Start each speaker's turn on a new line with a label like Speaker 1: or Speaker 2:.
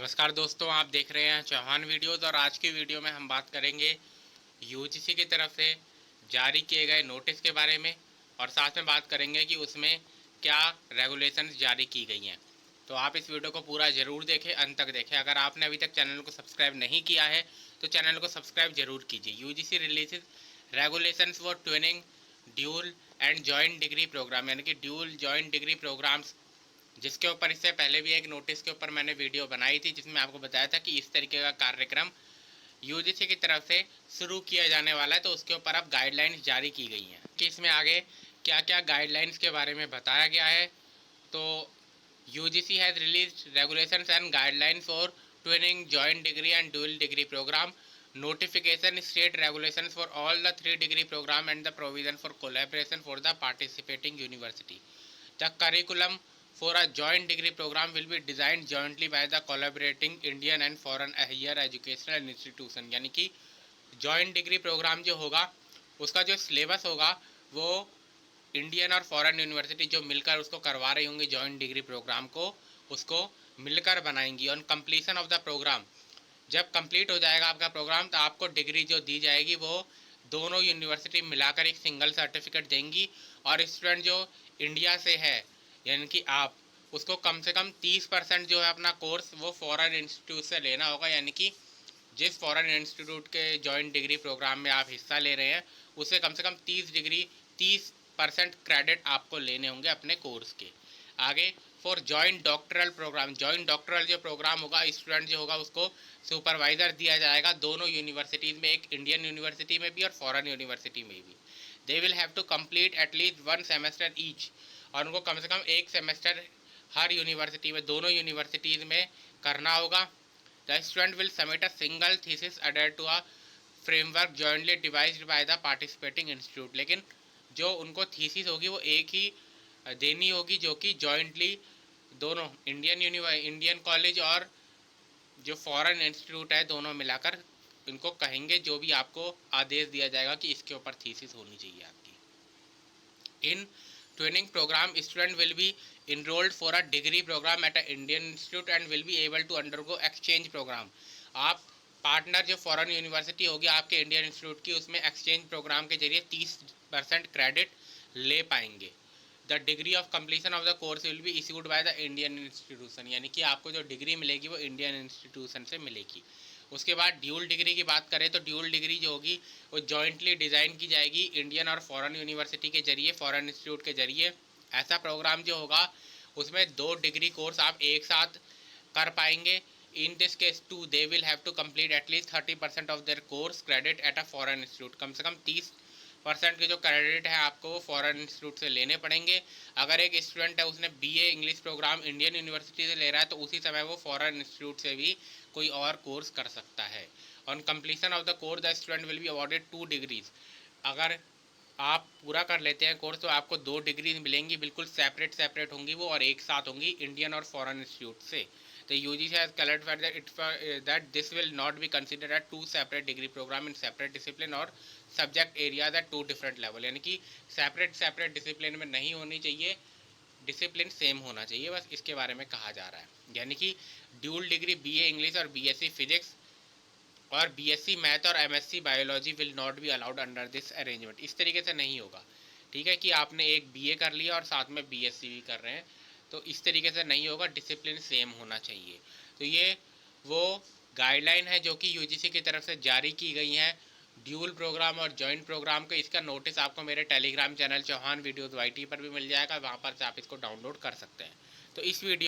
Speaker 1: नमस्कार दोस्तों, आप देख रहे हैं चौहान वीडियोज़ और आज की वीडियो में हम बात करेंगे यूजीसी की तरफ से जारी किए गए नोटिस के बारे में और साथ में बात करेंगे कि उसमें क्या रेगुलेशंस जारी की गई हैं। तो आप इस वीडियो को पूरा ज़रूर देखें, अंत तक देखें। अगर आपने अभी तक चैनल को सब्सक्राइब नहीं किया है तो चैनल को सब्सक्राइब जरूर कीजिए। UGC releases regulations for twinning dual and joint degree programme, यानी कि ड्यूल जॉइंट डिग्री प्रोग्राम्स, जिसके ऊपर इससे पहले भी एक नोटिस के ऊपर मैंने वीडियो बनाई थी जिसमें आपको बताया था कि इस तरीके का कार्यक्रम यूजीसी की तरफ से शुरू किया जाने वाला है। तो उसके ऊपर अब गाइडलाइंस जारी की गई हैं कि इसमें आगे क्या क्या गाइडलाइंस के बारे में बताया गया है। तो UGC has release regulations and guidelines for twinning joint degree and dual degree programme, notification state regulations for all the 3 degree program and the provision for collaboration for the participating university. The curriculum for a joint degree program will be designed jointly by the collaborating Indian and foreign higher educational institution। यानी कि joint degree programme जो होगा उसका जो syllabus होगा वो Indian और foreign university जो मिलकर उसको करवा रही होंगी जॉइंट डिग्री प्रोग्राम को, उसको मिलकर बनाएंगी। On completion of the programme, जब कंप्लीट हो जाएगा आपका प्रोग्राम तो आपको डिग्री जो दी जाएगी वो दोनों यूनिवर्सिटी मिलाकर एक सिंगल सर्टिफिकेट देंगी। और स्टूडेंट जो इंडिया से है यानी कि आप, उसको कम से कम 30% जो है अपना कोर्स वो फॉरेन इंस्टीट्यूट से लेना होगा। यानी कि जिस फॉरेन इंस्टीट्यूट के जॉइंट डिग्री प्रोग्राम में आप हिस्सा ले रहे हैं उससे कम से कम 30% क्रेडिट आपको लेने होंगे अपने कोर्स के। आगे for joint doctoral programme, joint doctoral जो प्रोग्राम होगा स्टूडेंट जो होगा उसको सुपरवाइज़र दिया जाएगा दोनों यूनिवर्सिटीज़ में, एक इंडियन यूनिवर्सिटी में भी और फॉरेन यूनिवर्सिटी में भी। They will have to complete at least 1 semester each, और उनको कम से कम 1 सेमेस्टर हर यूनिवर्सिटी में, दोनों यूनिवर्सिटीज़ में करना होगा। The student will submit a single thesis अडेड to a framework jointly devised by the participating institute. लेकिन जो उनको थीसिस होगी वो एक ही देनी होगी जो कि जॉइंटली दोनों इंडियन कॉलेज और जो फॉरेन इंस्टीट्यूट है दोनों मिलाकर इनको कहेंगे, जो भी आपको आदेश दिया जाएगा कि इसके ऊपर थीसिस होनी चाहिए आपकी। In training programme student will be enrolled for a degree program at an Indian institute and will be able to undergo exchange program। आप पार्टनर जो फॉरेन यूनिवर्सिटी होगी आपके इंडियन इंस्टीट्यूट की, उसमें एक्सचेंज प्रोग्राम के जरिए 30% क्रेडिट ले पाएंगे। The degree of completion of the course will be issued by the Indian institution, यानी कि आपको जो डिग्री मिलेगी वो इंडियन इंस्टीट्यूशन से मिलेगी। उसके बाद ड्यूल डिग्री की बात करें तो ड्यूल डिग्री जो होगी वो जॉइंटली डिज़ाइन की जाएगी इंडियन और फॉरेन यूनिवर्सिटी के जरिए, फॉरेन इंस्टीट्यूट के जरिए। ऐसा प्रोग्राम जो होगा उसमें 2 डिग्री कोर्स आप एक साथ कर पाएंगे। In this case too they will have to complete at least 30% of their course credit at a foreign institute. कम से कम 30% के जो क्रेडिट है आपको वो फॉरेन इंस्टीट्यूट से लेने पड़ेंगे। अगर एक स्टूडेंट है उसने BA English programme Indian university से ले रहा है तो उसी समय वो फॉरेन इंस्टीट्यूट से भी कोई और कोर्स कर सकता है। On completion of the course the student will be awarded 2 degrees. अगर आप पूरा कर लेते हैं कोर्स तो आपको 2 डिग्री मिलेंगी, बिल्कुल सेपरेट होंगी वो और एक साथ होंगी इंडियन और फॉरेन इंस्टीट्यूट से। तो UGC has clarified that this will not be considered at 2 separate degree programme in separate discipline और subject areas at 2 different level. यानी कि सेपरेट डिसिप्लिन में नहीं होनी चाहिए, डिसिप्लिन सेम होना चाहिए, बस इसके बारे में कहा जा रहा है। यानी कि ड्यूल डिग्री बीए इंग्लिश और बीएससी फिजिक्स और बीएससी मैथ और MSc biology will not be allowed under this arrangement. इस तरीके से नहीं होगा, ठीक है, कि आपने एक बीए कर लिया और साथ में बीएससी भी कर रहे हैं, तो इस तरीके से नहीं होगा, डिसिप्लिन सेम होना चाहिए। तो ये वो गाइडलाइन है जो कि यूजीसी की तरफ से जारी की गई हैं ड्यूल प्रोग्राम और जॉइंट प्रोग्राम के। इसका नोटिस आपको मेरे Telegram channel Chauhan videos YT पर भी मिल जाएगा, वहाँ पर से आप इसको डाउनलोड कर सकते हैं। तो इस वीडियो